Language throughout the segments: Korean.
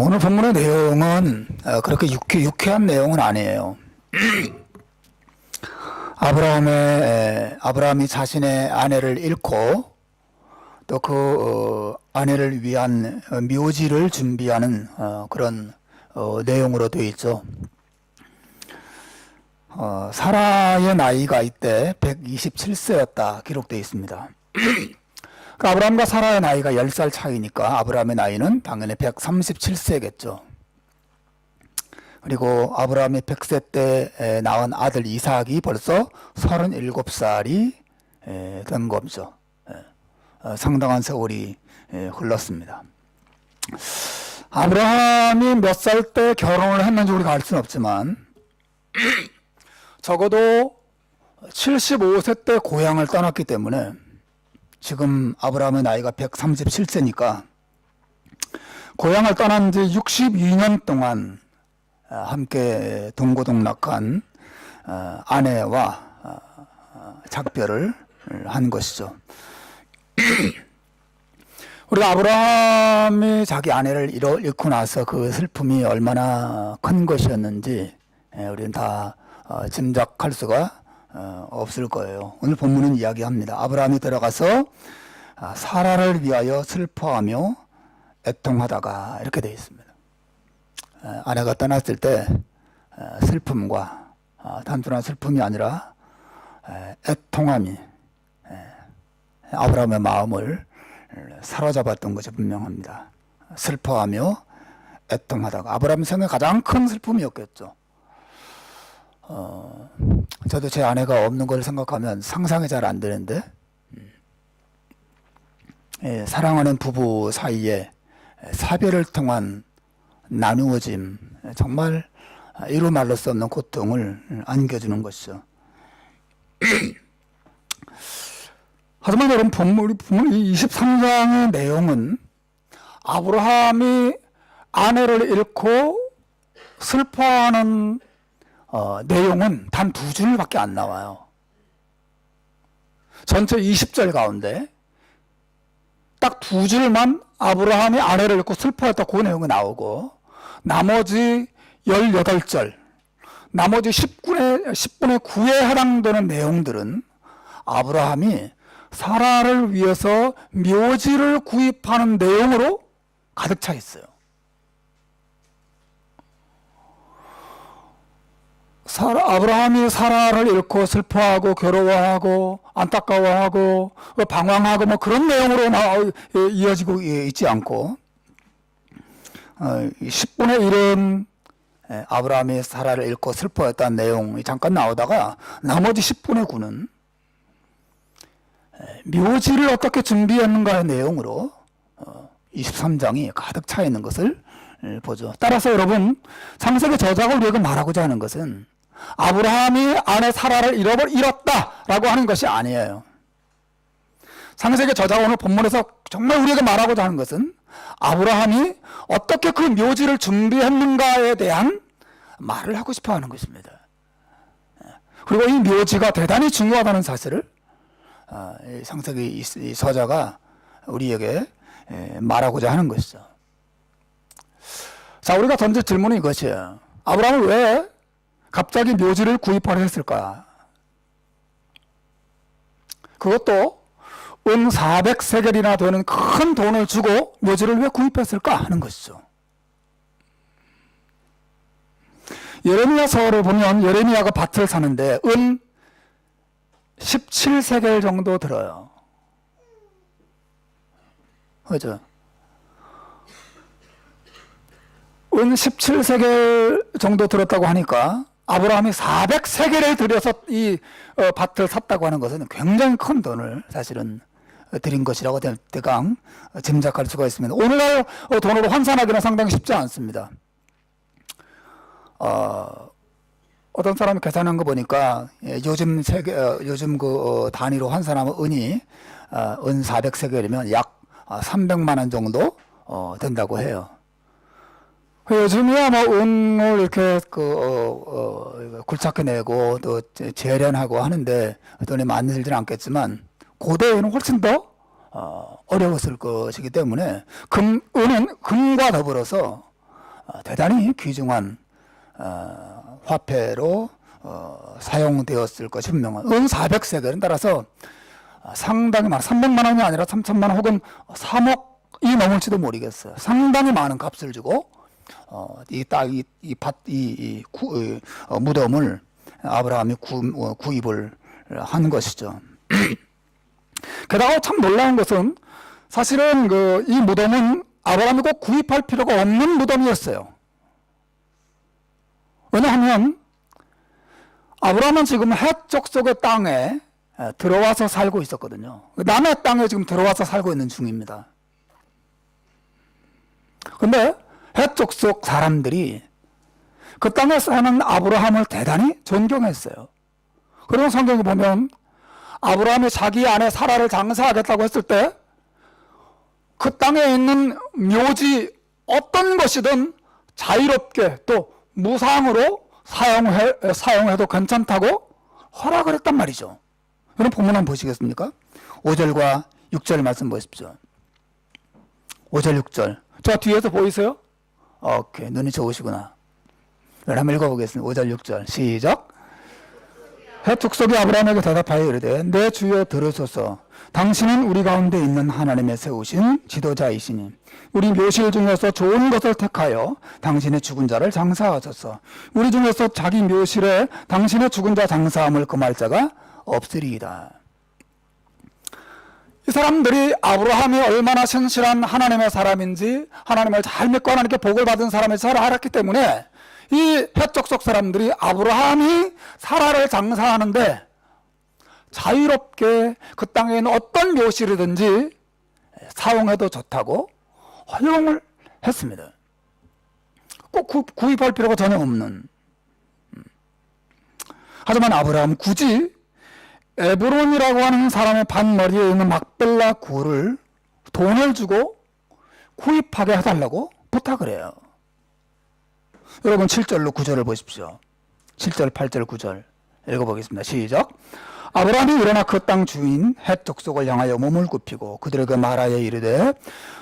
오늘 본문의 내용은 그렇게 유쾌한 내용은 아니에요. 아브라함이 자신의 아내를 잃고 또 그 아내를 위한 묘지를 준비하는 그런 내용으로 되어 있죠. 사라의 나이가 이때 127세였다 기록되어 있습니다. 그 아브라함과 사라의 나이가 10살 차이니까 아브라함의 나이는 당연히 137세겠죠. 그리고 아브라함이 100세 때 낳은 아들 이삭이 벌써 37살이 된 거죠. 상당한 세월이 흘렀습니다. 아브라함이 몇 살 때 결혼을 했는지 우리가 알 수는 없지만 적어도 75세 때 고향을 떠났기 때문에 지금 아브라함의 나이가 137세니까 고향을 떠난 지 62년 동안 함께 동고동락한 아내와 작별을 한 것이죠. 우리가 아브라함이 자기 아내를 잃고 나서 그 슬픔이 얼마나 큰 것이었는지 우리는 다 짐작할 수가 없을 거예요. 오늘 본문은 이야기합니다. 아브라함이 들어가서 사라를 위하여 슬퍼하며 애통하다가 이렇게 되어 있습니다. 아내가 떠났을 때 슬픔과 단순한 슬픔이 아니라 애통함이 아브라함의 마음을 사로잡았던 것이 분명합니다. 슬퍼하며 애통하다가 아브라함 생의 가장 큰 슬픔이었겠죠. 저도 제 아내가 없는 걸 생각하면 상상이 잘 안 되는데 사랑하는 부부 사이에 사별을 통한 나누어짐, 정말 이루 말로 수 없는 고통을 안겨주는 것이죠. 하지만 여러분 본문 23장의 내용은 아브라함이 아내를 잃고 슬퍼하는 내용은 단 2줄밖에 안 나와요. 전체 20절 가운데 딱 2줄만 아브라함이 아내를 잃고 슬퍼했다 그 내용이 나오고 나머지 18절, 나머지 10분의 9에 해당되는 내용들은 아브라함이 사라를 위해서 묘지를 구입하는 내용으로 가득 차 있어요. 아브라함이 사라를 잃고 슬퍼하고 괴로워하고 안타까워하고 방황하고 뭐 그런 내용으로 이어지고 있지 않고 10분의 1은 아브라함이 사라를 잃고 슬퍼했다는 내용이 잠깐 나오다가 나머지 10분의 9는 묘지를 어떻게 준비했는가의 내용으로 23장이 가득 차 있는 것을 보죠. 따라서 여러분 창세기 저자가 우리에게 말하고자 하는 것은 아브라함이 아내 사라를 잃었다라고 하는 것이 아니에요. 창세기 저자가 오늘 본문에서 정말 우리에게 말하고자 하는 것은 아브라함이 어떻게 그 묘지를 준비했는가에 대한 말을 하고 싶어 하는 것입니다. 그리고 이 묘지가 대단히 중요하다는 사실을 창세기 이 저자가 우리에게 말하고자 하는 것이죠. 자, 우리가 던질 질문은 이것이에요. 아브라함은 왜 갑자기 묘지를 구입하려 했을까? 그것도 은 400세겔이나 되는 큰 돈을 주고 묘지를 왜 구입했을까 하는 것이죠. 예레미야서를 보면 예레미야가 밭을 사는데 은 17세겔 정도 들어요. 그죠? 은 17세겔 정도 들었다고 하니까 아브라함이 400세겔을 들여서 이 밭을 샀다고 하는 것은 굉장히 큰 돈을 사실은 드린 것이라고 대강 짐작할 수가 있습니다. 오늘날 돈으로 환산하기는 상당히 쉽지 않습니다. 어떤 사람이 계산한 거 보니까 요즘 그 단위로 환산하면 은이 은 400세겔이면 약 300만 원 정도 된다고 해요. 요즘이야 뭐 은을 이렇게 굴착해 내고 또 재련하고 하는데 돈이 많이 들지는 않겠지만 고대에는 훨씬 더 어려웠을 것이기 때문에 은은 금과 더불어서 대단히 귀중한 화폐로 사용되었을 것이 분명한 은 400세겔은 따라서 상당히 많은 300만 원이 아니라 3천만 원 혹은 3억이 넘을지도 모르겠어요. 상당히 많은 값을 주고 무덤을 아브라함이 구입을 한 것이죠. 게다가 참 놀라운 것은 사실은 이 무덤은 아브라함이 꼭 구입할 필요가 없는 무덤이었어요. 왜냐하면 아브라함은 지금 헷 족속의 땅에 들어와서 살고 있었거든요. 남의 땅에 지금 들어와서 살고 있는 중입니다. 근데 헷 족속 사람들이 그 땅에 사는 아브라함을 대단히 존경했어요. 그런 성경에 보면 아브라함이 자기 아내 사라를 장사하겠다고 했을 때 그 땅에 있는 묘지 어떤 것이든 자유롭게 또 무상으로 사용해도 괜찮다고 허락을 했단 말이죠. 여러분 본문 한번 보시겠습니까? 5절과 6절 말씀 보십시오. 5절 6절. 저 뒤에서 보이세요? 오케이, 눈이 좋으시구나. 한번 읽어보겠습니다. 5절 6절 시작. 헷 족속이 아브라함에게 대답하여 이르되 내 주여 들으소서. 당신은 우리 가운데 있는 하나님의 세우신 지도자이시니 우리 묘실 중에서 좋은 것을 택하여 당신의 죽은 자를 장사하소서. 우리 중에서 자기 묘실에 당신의 죽은 자 장사함을 금할 자가 없으리이다. 이 사람들이 아브라함이 얼마나 신실한 하나님의 사람인지, 하나님을 잘 믿고 하나님께 복을 받은 사람인지 잘 알았기 때문에 이 헷 족속 사람들이 아브라함이 사라를 장사하는데 자유롭게 그 땅에 있는 어떤 묘실이든지 사용해도 좋다고 허용을 했습니다. 꼭 구입할 필요가 전혀 없는. 하지만 아브라함은 굳이 에브론이라고 하는 사람의 반머리에 있는 막벨라 굴을 돈을 주고 구입하게 해달라고 부탁을 해요. 여러분 7절로 9절을 보십시오. 7절, 8절, 9절 읽어보겠습니다. 시작. 아브라함이 일어나 그 땅 주인 헷 족속을 향하여 몸을 굽히고 그들에게 말하여 이르되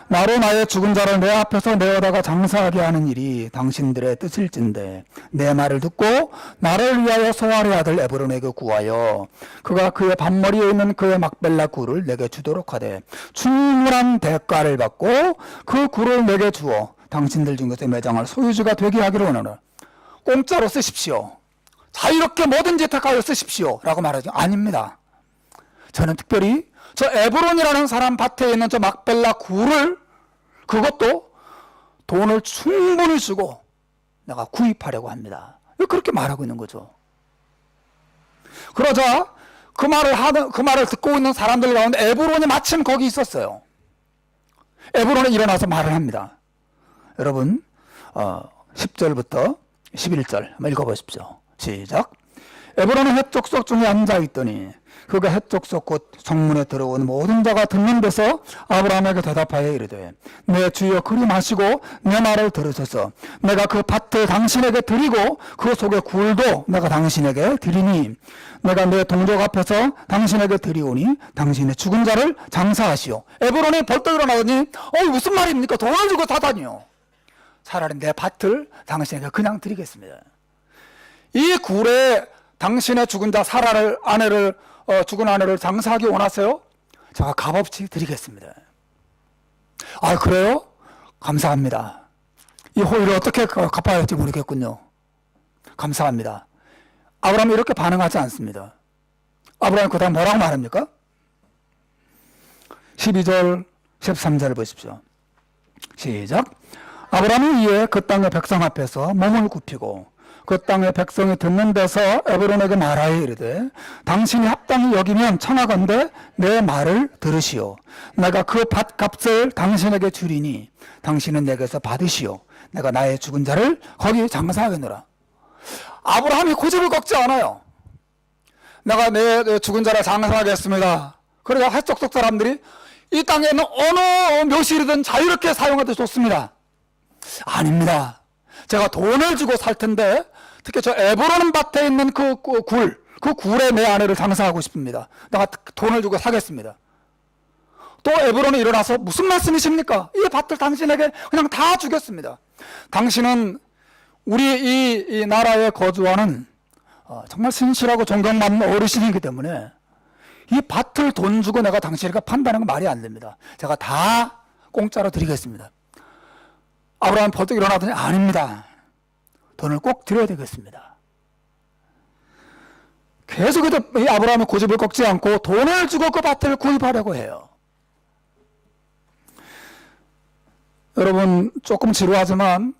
나로 나의 죽은 자를 내 앞에서 내어다가 장사하게 하는 일이 당신들의 뜻일진데 내 말을 듣고 나를 위하여 소알의 아들 에브론에게 구하여 그가 그의 반머리에 있는 그의 막벨라 굴을 내게 주도록 하되 충분한 대가를 받고 그 굴을 내게 주어 당신들 중에서 매장할 소유주가 되게 하기를 원하노라. 공짜로 쓰십시오. 자유롭게 뭐든지 택하여 쓰십시오 라고 말하죠. 아닙니다. 저는 특별히 저 에브론이라는 사람 밭에 있는 저 막벨라 굴을 그것도 돈을 충분히 주고 내가 구입하려고 합니다. 그렇게 말하고 있는 거죠. 그러자 그 말을 듣고 있는 사람들 가운데 에브론이 마침 거기 있었어요. 에브론이 일어나서 말을 합니다. 여러분 10절부터 11절 한번 읽어보십시오. 시작. 에브론은 헷 족속 중에 앉아있더니 그가 헷 족속 곧 성문에 들어온 모든 자가 듣는 데서 아브라함에게 대답하여 이르되 내 주여 그리 마시고 내 말을 들으소서. 내가 그 밭을 당신에게 드리고 그 속의 굴도 내가 당신에게 드리니 내가 내 동족 앞에서 당신에게 드리오니 당신의 죽은 자를 장사하시오. 에브론이 벌떡 일어나더니 무슨 말입니까? 돈을 주고 사다니요. 차라리 내 밭을 당신에게 그냥 드리겠습니다. 이 굴에 당신의 죽은 자 사라를 죽은 아내를 장사하기 원하세요? 제가 값없이 드리겠습니다. 아 그래요? 감사합니다. 이 호의를 어떻게 갚아야 할지 모르겠군요. 감사합니다. 아브라함이 이렇게 반응하지 않습니다. 아브라함이 그 다음 뭐라고 말합니까? 12절 13절을 보십시오. 시작. 아브라함이 이에 그 땅의 백성 앞에서 몸을 굽히고 그 땅의 백성이 듣는 데서 에브론에게 말하여 이르되 당신이 합당히 여기면 청하건대 내 말을 들으시오. 내가 그 밭값을 당신에게 주리니 당신은 내게서 받으시오. 내가 나의 죽은 자를 거기 장사하겠노라. 아브라함이 고집을 꺾지 않아요. 내가 내 죽은 자를 장사하겠습니다. 그래서 헷 족속 사람들이 이 땅에 있는 어느 묘실이든 자유롭게 사용해도 좋습니다. 아닙니다. 제가 돈을 주고 살 텐데 특히 저 에브론 밭에 있는 그 굴에 내 아내를 장사하고 싶습니다. 내가 돈을 주고 사겠습니다. 또 에브론이 일어나서 무슨 말씀이십니까? 이 밭을 당신에게 그냥 다 주겠습니다. 당신은 우리 이 나라에 거주하는 정말 신실하고 존경받는 어르신이기 때문에 이 밭을 돈 주고 내가 당신에게 판다는 건 말이 안 됩니다. 제가 다 공짜로 드리겠습니다. 아브라함이 벌떡 일어나더니 아닙니다. 돈을 꼭 드려야 되겠습니다. 계속해서 이 아브라함이 고집을 꺾지 않고 돈을 주고 그 밭을 구입하려고 해요. 여러분 조금 지루하지만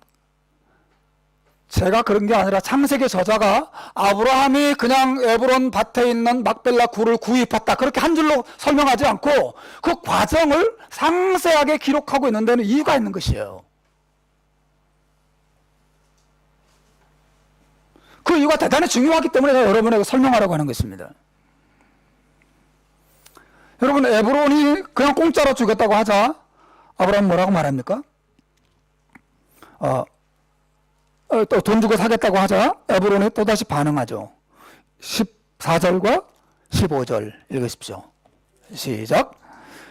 제가 그런 게 아니라 창세기 저자가 아브라함이 그냥 에브론 밭에 있는 막벨라 굴을 구입했다 그렇게 한 줄로 설명하지 않고 그 과정을 상세하게 기록하고 있는 데는 이유가 있는 것이에요. 그 이유가 대단히 중요하기 때문에 제가 여러분에게 설명하려고 하는 것입니다. 여러분 에브론이 그냥 공짜로 주겠다고 하자 아브라함 뭐라고 말합니까? 또 돈 주고 사겠다고 하자 에브론이 또다시 반응하죠. 14절과 15절 읽으십시오. 시작.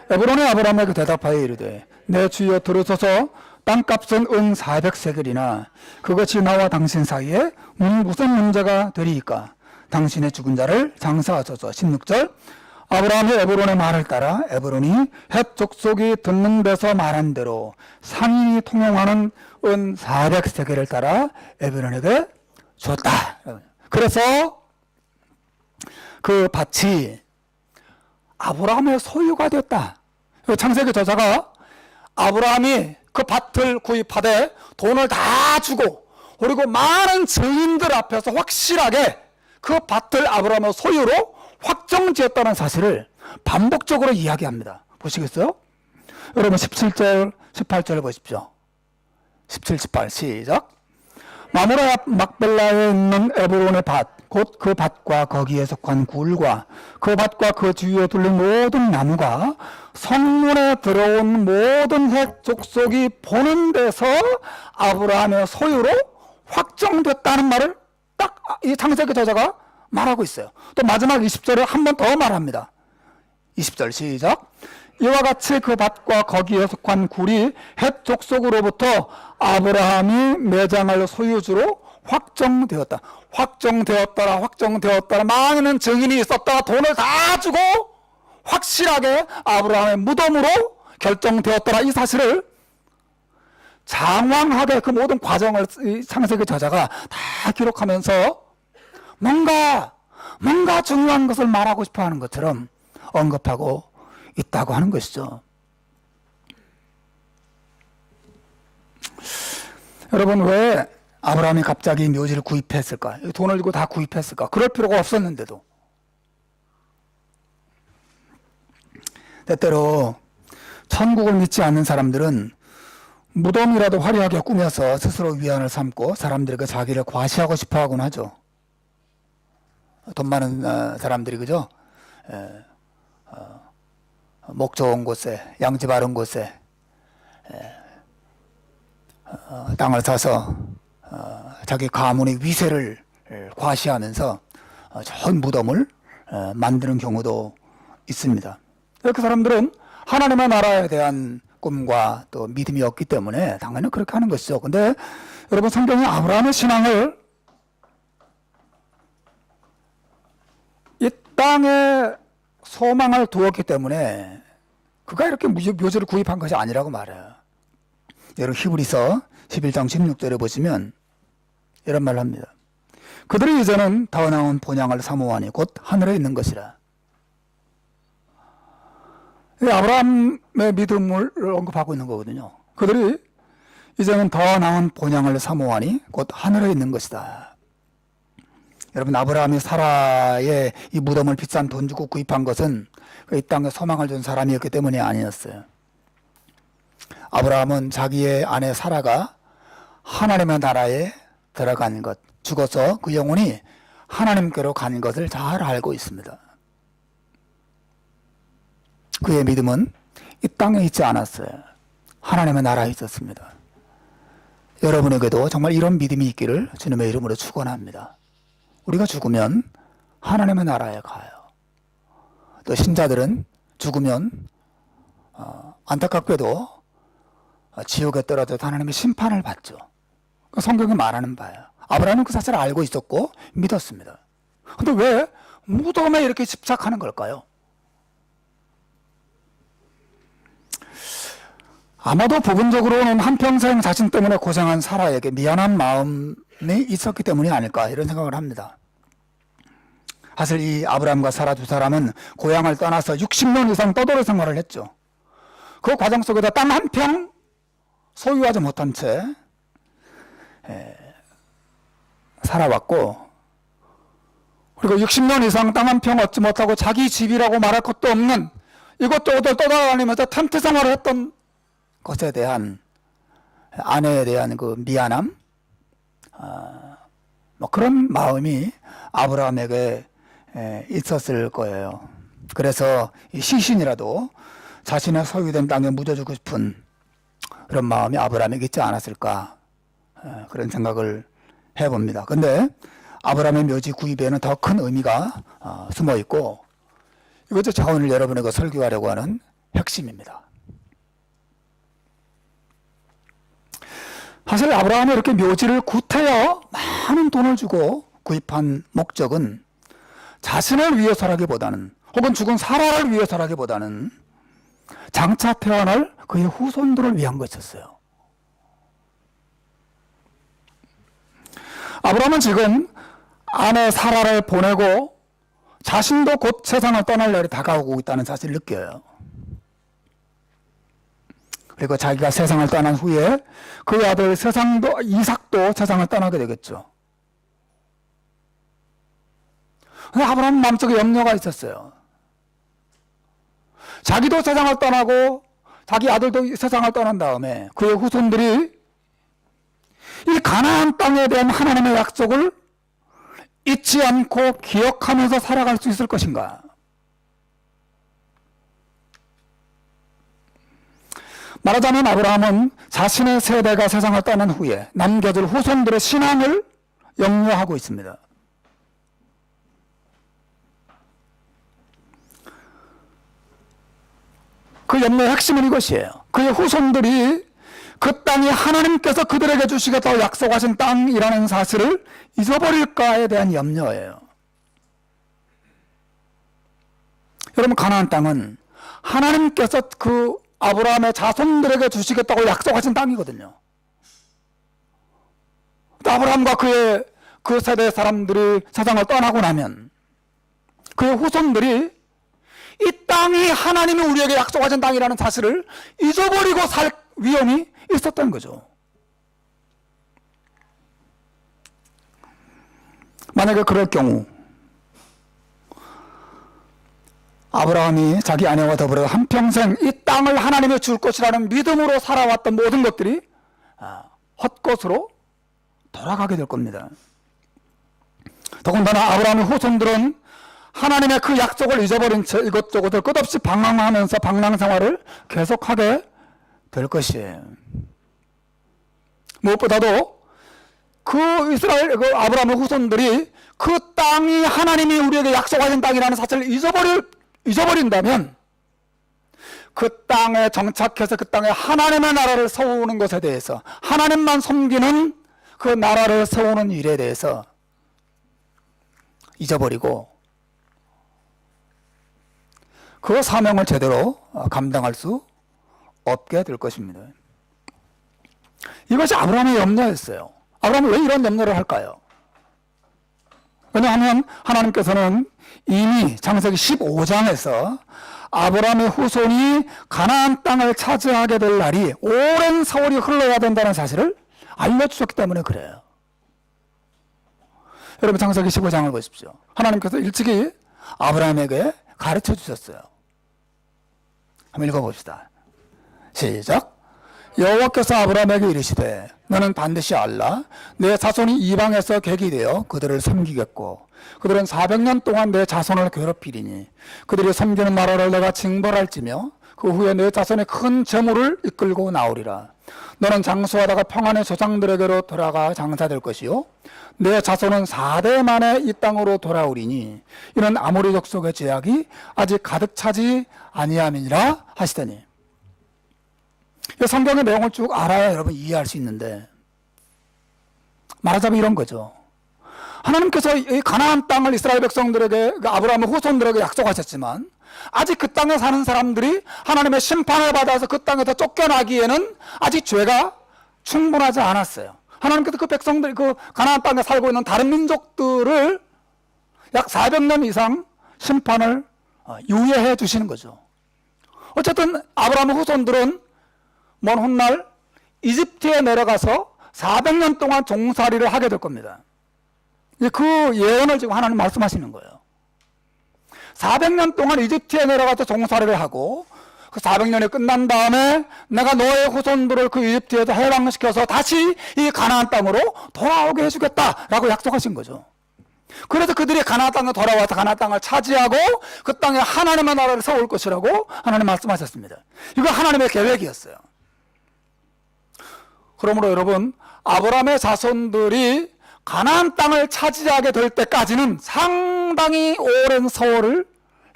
에브론이 아브라함에게 대답하여 이르되 내 주여 들으소서 땅값은 은 400세겔이나 그것이 나와 당신 사이에 무슨 문제가 되리이까? 당신의 죽은 자를 장사하소서. 16절. 아브라함이 에브론의 말을 따라 에브론이 헷 족속이 듣는 데서 말한 대로 상인이 통용하는 은 400세겔을 따라 에브론에게 줬다. 그래서 그 밭이 아브라함의 소유가 됐다. 창세기 저자가 아브라함이 그 밭을 구입하되 돈을 다 주고 그리고 많은 증인들 앞에서 확실하게 그 밭을 아브라함의 소유로 확정지었다는 사실을 반복적으로 이야기합니다. 보시겠어요? 여러분 17절, 18절 보십시오. 17, 18 시작. 마므라 막벨라에 있는 에브론의 밭, 곧 그 밭과 거기에 속한 굴과 그 밭과 그 주위에 둘린 모든 나무가 성문에 들어온 모든 헷 족속이 보는 데서 아브라함의 소유로 확정됐다는 말을 딱 이 창세기 저자가 말하고 있어요. 또 마지막 20절에 한 번 더 말합니다. 20절 시작. 이와 같이 그 밭과 거기에 속한 굴이 헷 족속으로부터 아브라함이 매장할 소유주로 확정되었다. 확정되었더라. 많은 증인이 있었다가 돈을 다 주고 확실하게 아브라함의 무덤으로 결정되었더라. 이 사실을 장황하게 그 모든 과정을 창세기 저자가 다 기록하면서 뭔가 중요한 것을 말하고 싶어 하는 것처럼 언급하고 있다고 하는 것이죠. 여러분 왜 아브라함이 갑자기 묘지를 구입했을까? 돈을 주고 다 구입했을까? 그럴 필요가 없었는데도. 때때로 천국을 믿지 않는 사람들은 무덤이라도 화려하게 꾸며서 스스로 위안을 삼고 사람들에게 자기를 과시하고 싶어 하곤 하죠. 돈 많은 사람들이 그죠? 목 좋은 곳에, 양지 바른 곳에 땅을 사서 자기 가문의 위세를 과시하면서 좋은 무덤을 만드는 경우도 있습니다. 그 사람들은 하나님의 나라에 대한 꿈과 또 믿음이 없기 때문에 당연히 그렇게 하는 것이죠. 근데 여러분 성경이 아브라함의 신앙을 이 땅에 소망을 두었기 때문에 그가 이렇게 묘지를 구입한 것이 아니라고 말해요. 여러분 히브리서 11장 16절에 보시면 이런 말을 합니다. 그들이 이제는 더 나은 본향을 사모하니 곧 하늘에 있는 것이라. 아브라함의 믿음을 언급하고 있는 거거든요. 그들이 이제는 더 나은 본향을 사모하니 곧 하늘에 있는 것이다. 여러분 아브라함이 사라의 이 무덤을 비싼 돈 주고 구입한 것은 이 땅에 소망을 준 사람이었기 때문이 아니었어요. 아브라함은 자기의 아내 사라가 하나님의 나라에 들어간 것, 죽어서 그 영혼이 하나님께로 간 것을 잘 알고 있습니다. 그의 믿음은 이 땅에 있지 않았어요. 하나님의 나라에 있었습니다. 여러분에게도 정말 이런 믿음이 있기를 주님의 이름으로 축원합니다. 우리가 죽으면 하나님의 나라에 가요. 또 신자들은 죽으면 안타깝게도 지옥에 떨어져 하나님의 심판을 받죠. 성경이 말하는 바예요. 아브라함은 그 사실을 알고 있었고 믿었습니다. 근데 왜 무덤에 이렇게 집착하는 걸까요? 아마도 부분적으로는 한평생 자신 때문에 고생한 사라에게 미안한 마음이 있었기 때문이 아닐까 이런 생각을 합니다. 사실 이 아브라함과 사라 두 사람은 고향을 떠나서 60년 이상 떠돌이 생활을 했죠. 그 과정 속에서 땅 한 평 소유하지 못한 채 살아왔고, 그리고 60년 이상 땅 한 평 얻지 못하고 자기 집이라고 말할 것도 없는 이것저것 떠돌아다니면서 텐트 생활을 했던 것에 대한 아내에 대한 그 미안함, 뭐 그런 마음이 아브라함에게 있었을 거예요. 그래서 이 시신이라도 자신의 소유된 땅에 묻어주고 싶은 그런 마음이 아브라함에게 있지 않았을까, 그런 생각을 해봅니다. 근데 아브라함의 묘지 구입에는 더 큰 의미가 숨어 있고, 이것도 제가 오늘 여러분에게 설교하려고 하는 핵심입니다. 사실 아브라함이 이렇게 묘지를 구태여 많은 돈을 주고 구입한 목적은 자신을 위해서라기보다는, 혹은 죽은 사라를 위해서라기보다는 장차 태어날 그의 후손들을 위한 것이었어요. 아브라함은 지금 아내 사라를 보내고 자신도 곧 세상을 떠날 날이 다가오고 있다는 사실을 느껴요. 그리고 자기가 세상을 떠난 후에 그의 아들 이삭도 세상을 떠나게 되겠죠. 근데 아브라함 마음속에 염려가 있었어요. 자기도 세상을 떠나고 자기 아들도 세상을 떠난 다음에 그의 후손들이 이 가나안 땅에 대한 하나님의 약속을 잊지 않고 기억하면서 살아갈 수 있을 것인가? 말하자면 아브라함은 자신의 세대가 세상을 떠난 후에 남겨질 후손들의 신앙을 염려하고 있습니다. 그 염려의 핵심은 이것이에요. 그의 후손들이 그 땅이 하나님께서 그들에게 주시겠다고 약속하신 땅이라는 사실을 잊어버릴까에 대한 염려예요. 여러분, 가나안 땅은 하나님께서 그 아브라함의 자손들에게 주시겠다고 약속하신 땅이거든요. 아브라함과 그의 그 세대 사람들이 세상을 떠나고 나면 그의 후손들이 이 땅이 하나님이 우리에게 약속하신 땅이라는 사실을 잊어버리고 살 위험이 있었던 거죠. 만약에 그럴 경우 아브라함이 자기 아내와 더불어 한평생 이 땅을 하나님이 줄 것이라는 믿음으로 살아왔던 모든 것들이 헛것으로 돌아가게 될 겁니다. 더군다나 아브라함의 후손들은 하나님의 그 약속을 잊어버린 채 이것저것을 끝없이 방황하면서 방랑 생활을 계속하게 될 것이에요. 무엇보다도 그 아브라함의 후손들이 그 땅이 하나님이 우리에게 약속하신 땅이라는 사실을 잊어버린다면 그 땅에 정착해서 그 땅에 하나님의 나라를 세우는 것에 대해서, 하나님만 섬기는 그 나라를 세우는 일에 대해서 잊어버리고 그 사명을 제대로 감당할 수 없게 될 것입니다. 이것이 아브라함의 염려였어요. 아브라함은 왜 이런 염려를 할까요? 왜냐하면 하나님께서는 이미 창세기 15장에서 아브라함의 후손이 가나안 땅을 차지하게 될 날이 오랜 세월이 흘러야 된다는 사실을 알려주셨기 때문에 그래요. 여러분, 창세기 15장을 보십시오. 하나님께서 일찍이 아브라함에게 가르쳐 주셨어요. 한번 읽어봅시다. 시작. 여호와께서 아브라함에게 이르시되 너는 반드시 알라. 내 자손이 이방에서 객이 되어 그들을 섬기겠고 그들은 400년 동안 내 자손을 괴롭히리니 그들이 섬기는 나라를 내가 징벌할지며 그 후에 내 자손의 큰 재물을 이끌고 나오리라. 너는 장수하다가 평안의 조상들에게로 돌아가 장사될 것이요 내 자손은 4대 만에 이 땅으로 돌아오리니 이는 아모리 족속의 죄악이 아직 가득 차지 아니함이니라 하시더니, 이 성경의 내용을 쭉 알아야 여러분 이해할 수 있는데, 말하자면 이런 거죠. 하나님께서 이 가나안 땅을 이스라엘 백성들에게, 아브라함의 후손들에게 약속하셨지만 아직 그 땅에 사는 사람들이 하나님의 심판을 받아서 그 땅에서 쫓겨나기에는 아직 죄가 충분하지 않았어요. 하나님께서 그 백성들, 그 가나안 땅에 살고 있는 다른 민족들을 약 400년 이상 심판을 유예해 주시는 거죠. 어쨌든 아브라함의 후손들은 먼 훗날 이집트에 내려가서 400년 동안 종살이를 하게 될 겁니다. 그 예언을 지금 하나님 말씀하시는 거예요. 400년 동안 이집트에 내려가서 종살이를 하고 그 400년이 끝난 다음에 내가 너의 후손들을 그 이집트에서 해방시켜서 다시 이 가나안 땅으로 돌아오게 해주겠다라고 약속하신 거죠. 그래서 그들이 가나안 땅에 돌아와서 가나안 땅을 차지하고 그 땅에 하나님의 나라를 세울 것이라고 하나님 말씀하셨습니다. 이거 하나님의 계획이었어요. 그러므로 여러분, 아브라함의 자손들이 가나안 땅을 차지하게 될 때까지는 상당히 오랜 세월을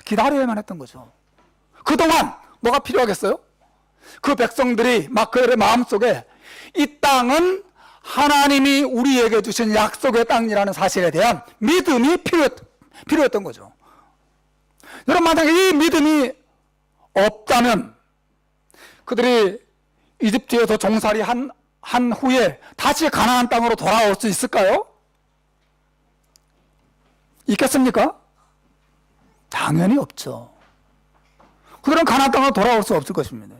기다려야만 했던 거죠. 그동안 뭐가 필요하겠어요? 그 백성들이 막 그들의 마음속에 이 땅은 하나님이 우리에게 주신 약속의 땅이라는 사실에 대한 믿음이 필요했던 거죠. 여러분, 만약에 이 믿음이 없다면 그들이 이집트에서 종살이 한 후에 다시 가나안 땅으로 돌아올 수 있을까요? 있겠습니까? 당연히 없죠. 그들은 가나안 땅으로 돌아올 수 없을 것입니다.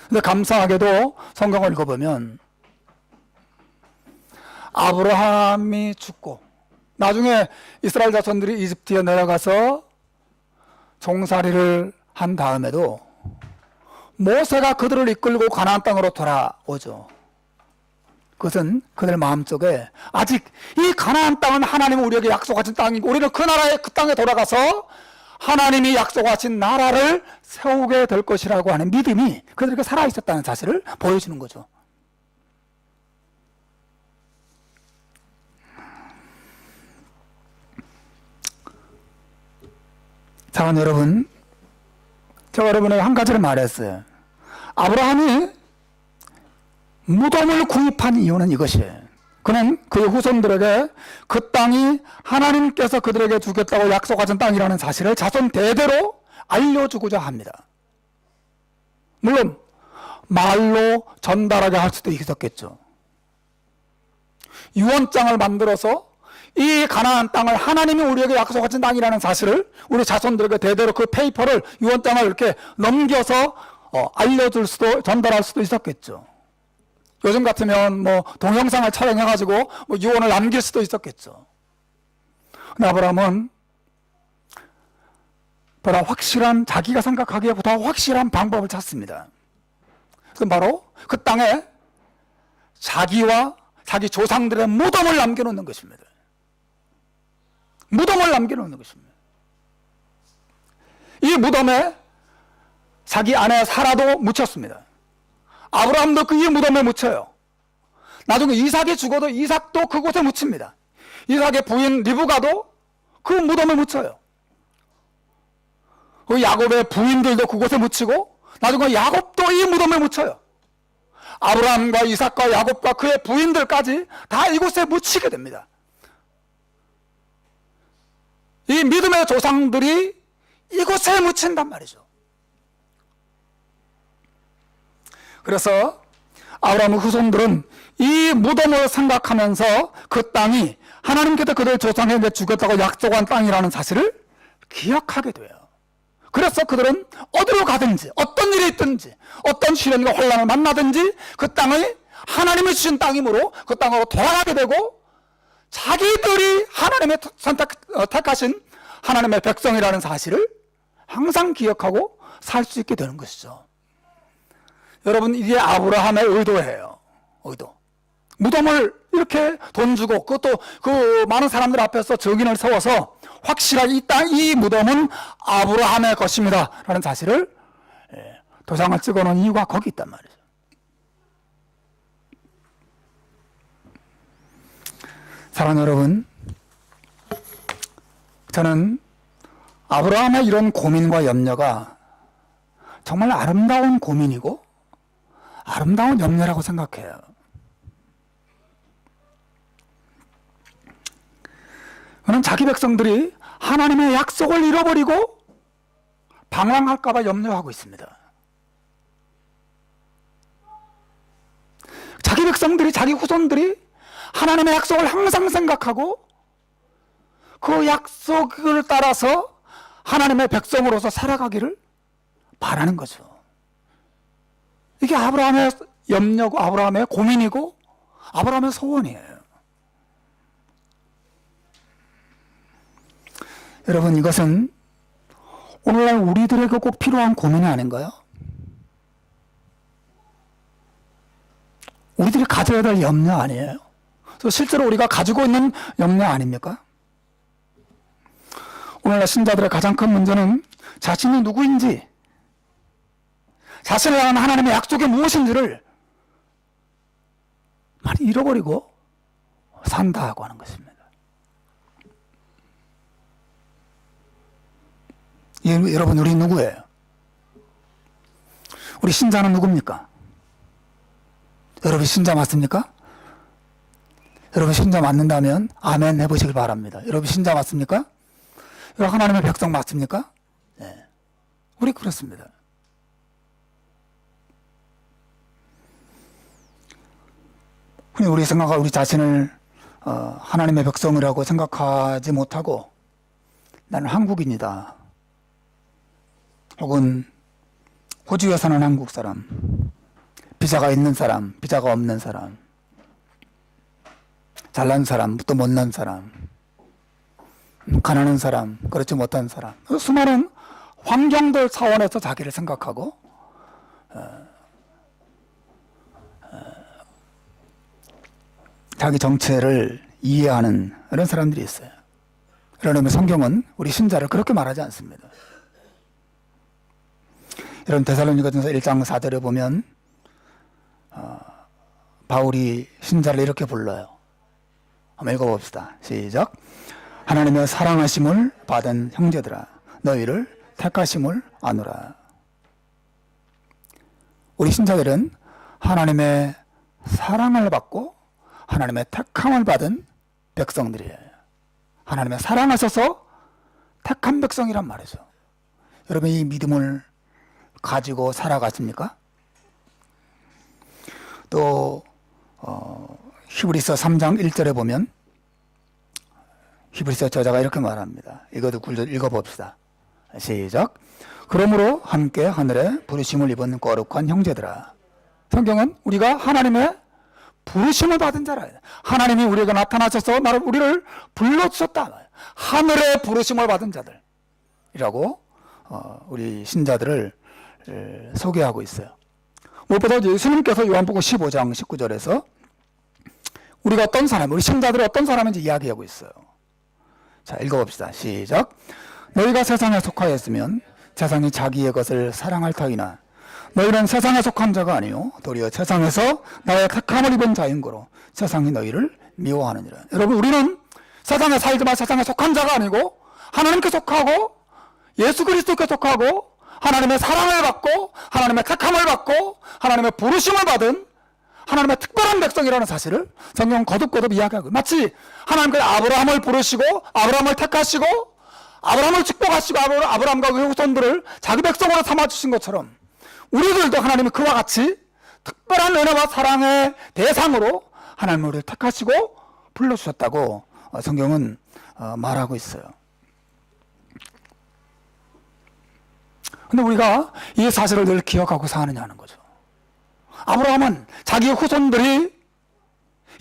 근데 감사하게도 성경을 읽어보면 아브라함이 죽고 나중에 이스라엘 자손들이 이집트에 내려가서 종살이를 한 다음에도 모세가 그들을 이끌고 가나안 땅으로 돌아오죠. 그것은 그들 마음속에 아직 이 가나안 땅은 하나님이 우리에게 약속하신 땅이고 우리는 그 나라에, 그 땅에 돌아가서 하나님이 약속하신 나라를 세우게 될 것이라고 하는 믿음이 그들에게 살아있었다는 사실을 보여주는 거죠. 사랑하는 여러분, 제가 여러분에게 한 가지를 말했어요. 아브라함이 무덤을 구입한 이유는 이것이에요. 그는 그의 후손들에게 그 땅이 하나님께서 그들에게 주겠다고 약속하신 땅이라는 사실을 자손 대대로 알려주고자 합니다. 물론 말로 전달하게 할 수도 있었겠죠. 유언장을 만들어서 이 가나안 땅을 하나님이 우리에게 약속하신 땅이라는 사실을 우리 자손들에게 대대로 그 페이퍼를, 유언장을 이렇게 넘겨서 알려줄 수도, 전달할 수도 있었겠죠. 요즘 같으면 뭐 동영상을 촬영해가지고 뭐 유언을 남길 수도 있었겠죠. 근데 아브라함은 보다 확실한, 자기가 생각하기에 보다 확실한 방법을 찾습니다. 그건 바로 그 땅에 자기와 자기 조상들의 무덤을 남겨놓는 것입니다. 무덤을 남겨놓는 것입니다. 이 무덤에 자기 아내 사라도 묻혔습니다. 아브라함도 그 무덤에 묻혀요. 나중에 이삭이 죽어도 이삭도 그곳에 묻힙니다. 이삭의 부인 리브가도 그 무덤에 묻혀요. 그 야곱의 부인들도 그곳에 묻히고 나중에 야곱도 이 무덤에 묻혀요. 아브라함과 이삭과 야곱과 그의 부인들까지 다 이곳에 묻히게 됩니다. 이 믿음의 조상들이 이곳에 묻힌단 말이죠. 그래서 아브라함의 후손들은 이 무덤을 생각하면서 그 땅이 하나님께서 그들 조상에게 주겠다고 약속한 땅이라는 사실을 기억하게 돼요. 그래서 그들은 어디로 가든지, 어떤 일이 있든지, 어떤 시련과 혼란을 만나든지 그 땅을 하나님이 주신 땅이므로 그 땅으로 돌아가게 되고 자기들이 하나님의 택하신 하나님의 백성이라는 사실을 항상 기억하고 살 수 있게 되는 것이죠. 여러분, 이게 아브라함의 의도예요. 의도. 무덤을 이렇게 돈 주고 그것도 그 많은 사람들 앞에서 증인을 세워서 확실하게 이 땅, 이 무덤은 아브라함의 것입니다 라는 사실을 도장을 찍어놓은 이유가 거기 있단 말이죠. 사랑하는 여러분, 저는 아브라함의 이런 고민과 염려가 정말 아름다운 고민이고 아름다운 염려라고 생각해요. 그는 자기 백성들이 하나님의 약속을 잃어버리고 방황할까 봐 염려하고 있습니다. 자기 백성들이, 자기 후손들이 하나님의 약속을 항상 생각하고 그 약속을 따라서 하나님의 백성으로서 살아가기를 바라는 거죠. 이게 아브라함의 염려고 아브라함의 고민이고 아브라함의 소원이에요. 여러분, 이것은 오늘날 우리들에게 꼭 필요한 고민이 아닌가요? 우리들이 가져야 될 염려 아니에요? 실제로 우리가 가지고 있는 염려 아닙니까? 오늘날 신자들의 가장 큰 문제는 자신이 누구인지, 자신을 향한 하나님의 약속이 무엇인지를 많이 잃어버리고 산다고 하는 것입니다. 여러분, 우리 누구예요? 우리 신자는 누굽니까? 여러분 신자 맞습니까? 여러분 신자 맞는다면 아멘 해보시길 바랍니다. 여러분 신자 맞습니까? 여러분 하나님의 백성 맞습니까? 네. 우리 그렇습니다. 우리 생각하고 우리 자신을 하나님의 백성이라고 생각하지 못하고 나는 한국인이다. 혹은 호주에 사는 한국 사람, 비자가 있는 사람, 비자가 없는 사람, 잘난 사람, 또 못난 사람, 가난한 사람, 그렇지 못한 사람, 수많은 환경들 차원에서 자기를 생각하고 자기 정체를 이해하는 그런 사람들이 있어요. 그러면 성경은 우리 신자를 그렇게 말하지 않습니다. 여러분 데살로니가전서 1장 4절에 보면 바울이 신자를 이렇게 불러요. 한번 읽어봅시다. 시작. 하나님의 사랑하심을 받은 형제들아 너희를 택하심을 아노라. 우리 신자들은 하나님의 사랑을 받고 하나님의 택함을 받은 백성들이에요. 하나님의 사랑하셔서 택한 백성이란 말이죠. 여러분 이 믿음을 가지고 살아갔습니까? 또 히브리서 3장 1절에 보면 히브리서 저자가 이렇게 말합니다. 이것도 읽어봅시다. 시작. 그러므로 함께 하늘에 부르심을 입은 거룩한 형제들아. 성경은 우리가 하나님의 부르심을 받은 자라. 하나님이 우리에게 나타나셔서 우리를 불러주셨다. 하늘의 부르심을 받은 자들이라고 우리 신자들을 소개하고 있어요. 무엇보다 예수님께서 요한복음 15장 19절에서 우리가 어떤 사람, 우리 신자들이 어떤 사람인지 이야기하고 있어요. 자, 읽어봅시다. 시작. 너희가 세상에 속하였으면 세상이 자기의 것을 사랑할 터이나 너희는 세상에 속한 자가 아니요 도리어 세상에서 나의 택함을 입은 자인 거로 세상이 너희를 미워하느니라. 여러분 우리는 세상에 살지만 세상에 속한 자가 아니고 하나님께 속하고 예수 그리스도께 속하고 하나님의 사랑을 받고 하나님의 택함을 받고 하나님의 부르심을 받은 하나님의 특별한 백성이라는 사실을 성경은 거듭거듭 이야기하고 마치 하나님께서 아브라함을 부르시고 아브라함을 택하시고 아브라함을 축복하시고 아브라함과 그의 후손들을 자기 백성으로 삼아주신 것처럼 우리들도 하나님이 그와 같이 특별한 은혜와 사랑의 대상으로 하나님을 우리를 택하시고 불러주셨다고 성경은 말하고 있어요. 근데 우리가 이 사실을 늘 기억하고 사느냐는 거죠. 아브라함은 자기 후손들이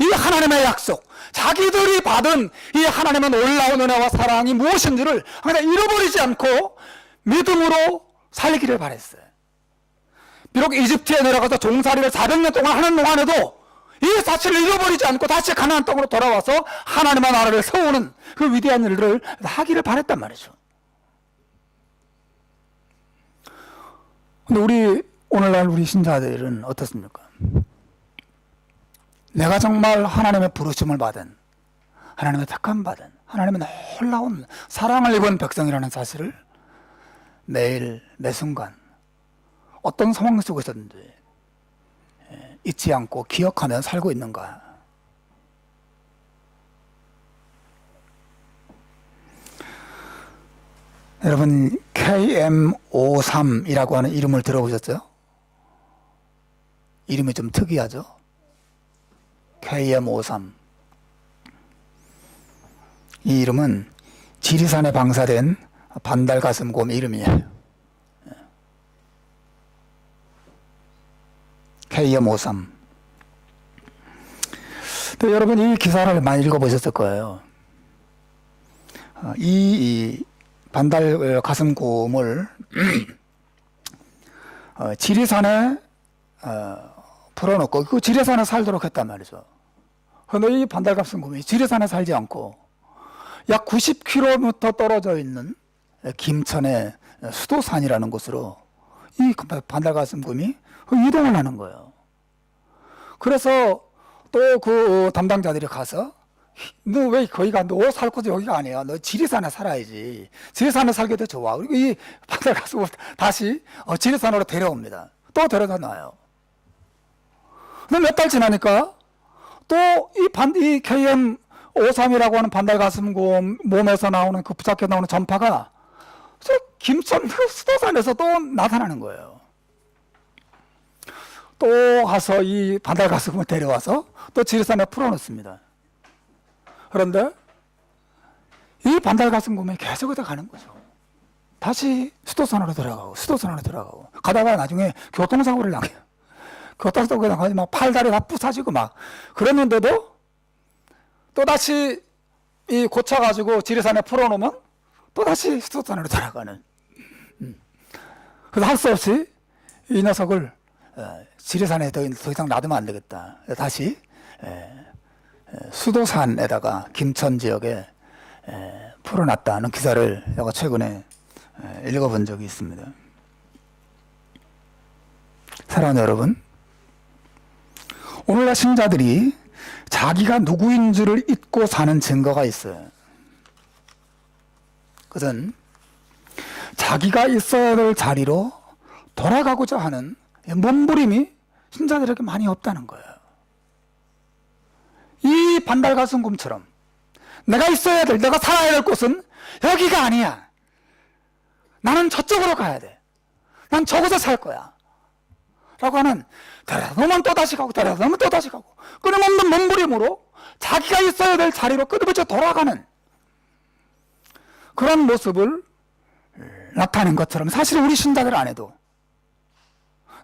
이 하나님의 약속, 자기들이 받은 이 하나님의 놀라운 은혜와 사랑이 무엇인지를 항상 잃어버리지 않고 믿음으로 살기를 바랬어요. 비록 이집트에 내려가서 종살이를 400년 동안 하는 동안에도 이 사실을 잃어버리지 않고 다시 가나안 땅으로 돌아와서 하나님의 나라를 세우는 그 위대한 일들을 하기를 바랬단 말이죠. 근데 오늘날 우리 신자들은 어떻습니까? 내가 정말 하나님의 부르심을 받은, 하나님의 택함 받은, 하나님의 놀라운 사랑을 입은 백성이라는 사실을 매일, 매 순간, 어떤 상황 속에서든지 잊지 않고 기억하며 살고 있는가? 여러분 KM53이라고 하는 이름을 들어보셨어요? 이름이 좀 특이하죠? KM53. 이 이름은 지리산에 방사된 반달가슴곰 이름이에요. KM53. 또 여러분 이 기사를 많이 읽어보셨을 거예요. 이 반달가슴곰을 지리산에 풀어놓고 그 지리산에 살도록 했단 말이죠. 그런데 이 반달가슴곰이 지리산에 살지 않고 약 90km 떨어져 있는 김천의 수도산이라는 곳으로 이 반달가슴곰이 이동을 하는 거예요. 그래서 또 그 담당자들이 가서 너 왜 거기 가? 너 살 곳이 여기가 아니야. 너 지리산에 살아야지. 지리산에 살게 더 좋아. 그리고 이 반달가슴곰을 다시 지리산으로 데려옵니다. 또 데려다 놔요. 근데 몇 달 지나니까 또 이 KM53이라고 하는 반달가슴곰 몸에서 나오는 그 부착해 나오는 전파가 김천 수도산에서 또 나타나는 거예요. 또 가서 이 반달가슴곰을 데려와서 또 지리산에 풀어놓습니다. 그런데 이 반달가슴곰이 계속 어디 가는 거죠. 다시 수도산으로 들어가고 가다가 나중에 교통사고를 당해요. 교통사고를 당하지 막 팔다리 다 부서지고 막 그랬는데도 또 다시 이 고쳐가지고 지리산에 풀어놓으면 또 다시 수도산으로 돌아가는. 그래서 할 수 없이 이 녀석을 지리산에 더 이상 놔두면 안 되겠다. 다시 수도산에다가 김천 지역에 풀어놨다는 기사를 제가 최근에 읽어본 적이 있습니다. 사랑하는 여러분, 오늘날 신자들이 자기가 누구인 줄을 잊고 사는 증거가 있어요. 그것은 자기가 있어야 될 자리로 돌아가고자 하는 몸부림이 신자들에게 많이 없다는 거예요. 이 반달가슴곰처럼 내가 있어야 될, 내가 살아야 될 곳은 여기가 아니야. 나는 저쪽으로 가야 돼. 난 저곳에 살 거야. 라고 하는, 데려놓으면 또다시 가고 데려놓으면 또다시 가고 끊임없는 몸부림으로 자기가 있어야 될 자리로 끊임없이 돌아가는 그런 모습을 나타낸 것처럼 사실 우리 신자들 안에도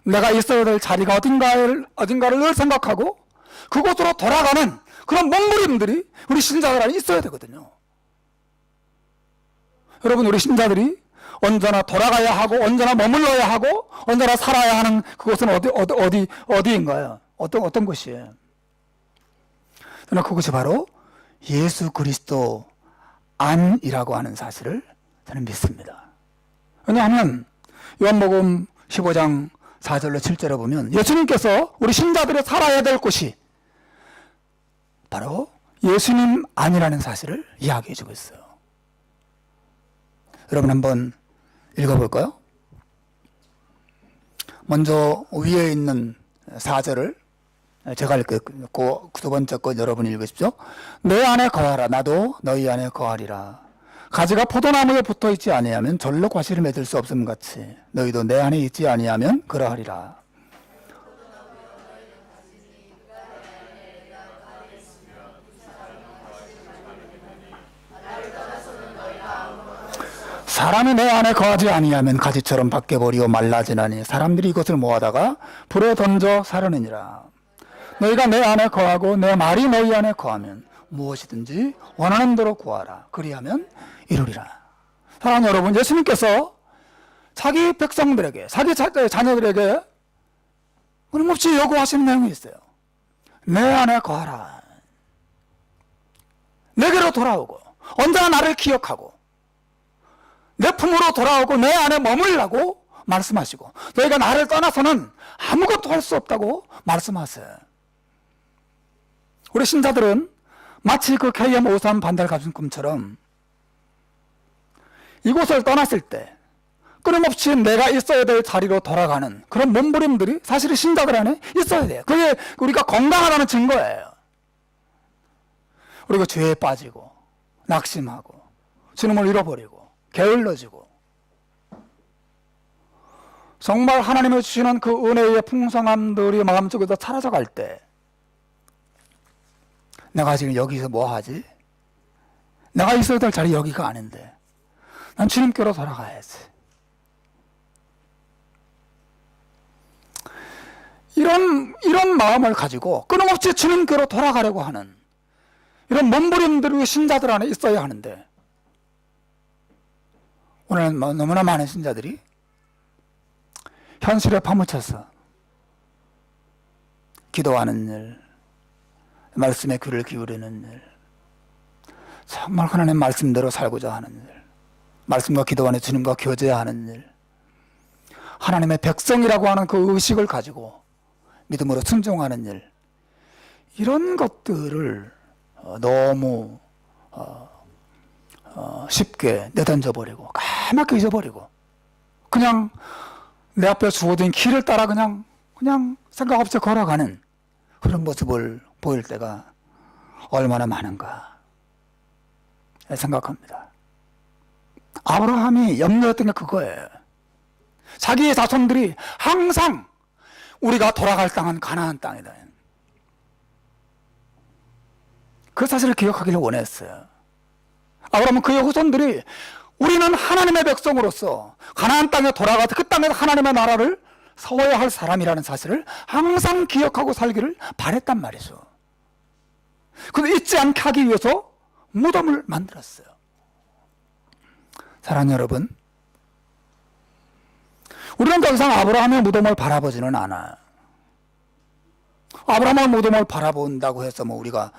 내가 있어야 될 자리가 어딘가를 늘 생각하고 그곳으로 돌아가는 그런 몸부림들이 우리 신자들 안에 있어야 되거든요. 여러분, 우리 신자들이 언제나 돌아가야 하고 언제나 머물러야 하고 언제나 살아야 하는 그곳은 어디인가요? 어떤 곳이에요? 저는 그것이 바로 예수 그리스도 안이라고 하는 사실을 저는 믿습니다. 왜냐하면 요한복음 15장 4절로 7절에 보면 예수님께서 우리 신자들이 살아야 될 곳이 바로 예수님 안이라는 사실을 이야기해 주고 있어요. 여러분 한번 읽어볼까요? 먼저 위에 있는 4절을 제가 읽고 두 번째 것 여러분이 읽으십시오. 내 안에 거하라. 나도 너희 안에 거하리라. 가지가 포도나무에 붙어 있지 아니하면 절로 과실을 맺을 수 없음 같이 너희도 내 안에 있지 아니하면 그러하리라. 사람이 내 안에 거하지 아니하면 가지처럼 밖에 버리고 말라지나니 사람들이 이것을 모아다가 불에 던져 사르느니라. 너희가 내 안에 거하고 내 말이 너희 안에 거하면 무엇이든지 원하는 대로 구하라. 그리하면 이루리라. 사랑하는 여러분, 예수님께서 자기 백성들에게, 자기 자녀들에게 끊임없이 요구하시는 내용이 있어요. 내 안에 거하라. 내게로 돌아오고 언제나 나를 기억하고 내 품으로 돌아오고 내 안에 머물라고 말씀하시고 너희가 나를 떠나서는 아무것도 할 수 없다고 말씀하세요. 우리 신자들은 마치 그 KM53 반달가슴곰처럼 이곳을 떠났을 때 끊임없이 내가 있어야 될 자리로 돌아가는 그런 몸부림들이 사실 신자들 안에 있어야 돼요. 그게 우리가 건강하다는 증거예요. 우리가 죄에 빠지고 낙심하고 주님을 잃어버리고 게을러지고 정말 하나님이 주시는 그 은혜의 풍성함들이 마음속에서 사라져갈 때 내가 지금 여기서 뭐 하지? 내가 있어야 될 자리 여기가 아닌데 난 주님께로 돌아가야지. 이런 마음을 가지고 끊임없이 주님께로 돌아가려고 하는 이런 몸부림들이 신자들 안에 있어야 하는데 오늘 너무나 많은 신자들이 현실에 파묻혀서 기도하는 일, 말씀에 귀를 기울이는 일, 정말 하나님 말씀대로 살고자 하는 일, 말씀과 기도 안에 주님과 교제하는 일, 하나님의 백성이라고 하는 그 의식을 가지고 믿음으로 순종하는 일, 이런 것들을 너무 쉽게 내던져버리고 까맣게 잊어버리고 그냥 내 앞에 주어진 길을 따라 그냥 생각 없이 걸어가는 그런 모습을 보일 때가 얼마나 많은가 생각합니다. 아브라함이 염려했던 게 그거예요. 자기의 자손들이 항상 우리가 돌아갈 땅은 가나안 땅이다. 그 사실을 기억하기를 원했어요. 아브라함은 그의 후손들이 우리는 하나님의 백성으로서 가나안 땅에 돌아가서 그 땅에서 하나님의 나라를 세워야 할 사람이라는 사실을 항상 기억하고 살기를 바랬단 말이죠. 그래서 잊지 않게 하기 위해서 무덤을 만들었어요. 사랑하는 여러분, 우리는 더 이상 아브라함의 무덤을 바라보지는 않아요. 아브라함의 무덤을 바라본다고 해서 우리가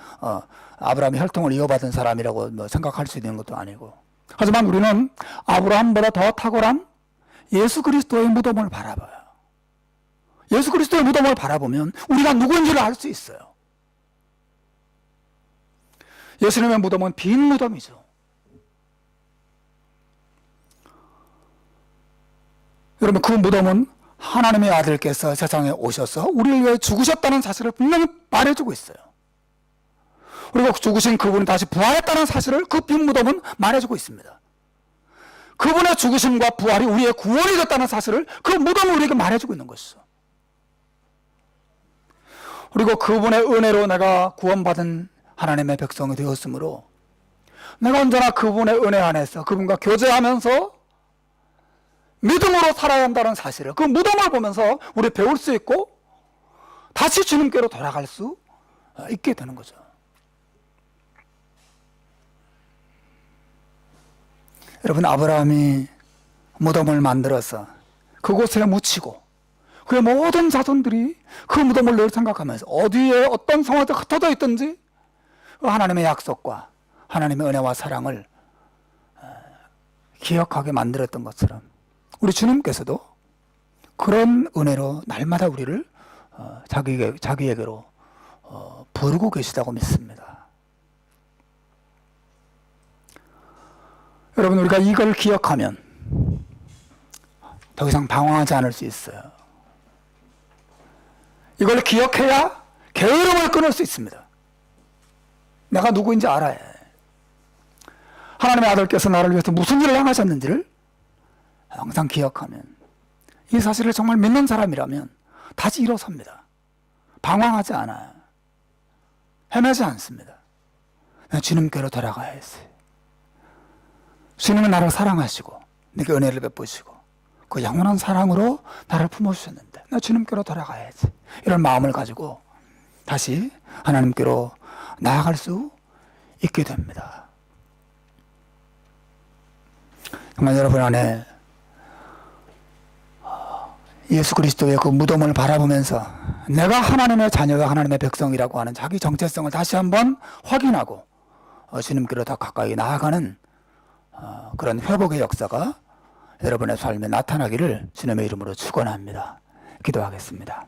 아브라함의 혈통을 이어받은 사람이라고 생각할 수 있는 것도 아니고, 하지만 우리는 아브라함보다 더 탁월한 예수 그리스도의 무덤을 바라봐요. 예수 그리스도의 무덤을 바라보면 우리가 누구인지를 알 수 있어요. 예수님의 무덤은 빈 무덤이죠. 여러분, 그 무덤은 하나님의 아들께서 세상에 오셔서 우리를 위해 죽으셨다는 사실을 분명히 말해주고 있어요. 그리고 죽으신 그분이 다시 부활했다는 사실을 그 빈 무덤은 말해주고 있습니다. 그분의 죽으심과 부활이 우리의 구원이 됐다는 사실을 그 무덤은 우리에게 말해주고 있는 것이죠. 그리고 그분의 은혜로 내가 구원받은 하나님의 백성이 되었으므로 내가 언제나 그분의 은혜 안에서 그분과 교제하면서 믿음으로 살아야 한다는 사실을 그 무덤을 보면서 우리 배울 수 있고 다시 주님께로 돌아갈 수 있게 되는 거죠. 여러분, 아브라함이 무덤을 만들어서 그곳에 묻히고 그의 모든 자손들이 그 무덤을 늘 생각하면서 어디에 어떤 상황에 흩어져 있든지 하나님의 약속과 하나님의 은혜와 사랑을 기억하게 만들었던 것처럼 우리 주님께서도 그런 은혜로 날마다 우리를 자기에게로 부르고 계시다고 믿습니다. 여러분, 우리가 이걸 기억하면 더 이상 방황하지 않을 수 있어요. 이걸 기억해야 게으름을 끊을 수 있습니다. 내가 누구인지 알아야 해. 하나님의 아들께서 나를 위해서 무슨 일을 행하셨는지를 항상 기억하면, 이 사실을 정말 믿는 사람이라면 다시 일어섭니다. 방황하지 않아요. 헤매지 않습니다. 주님께로 돌아가야지. 주님은 나를 사랑하시고 내게 은혜를 베푸시고 그 영원한 사랑으로 나를 품어주셨는데 나 주님께로 돌아가야지. 이런 마음을 가지고 다시 하나님께로 나아갈 수 있게 됩니다. 정말 여러분 안에 예수 그리스도의 그 무덤을 바라보면서 내가 하나님의 자녀와 하나님의 백성이라고 하는 자기 정체성을 다시 한번 확인하고 주님께로 더 가까이 나아가는 그런 회복의 역사가 여러분의 삶에 나타나기를 주님의 이름으로 축원합니다. 기도하겠습니다.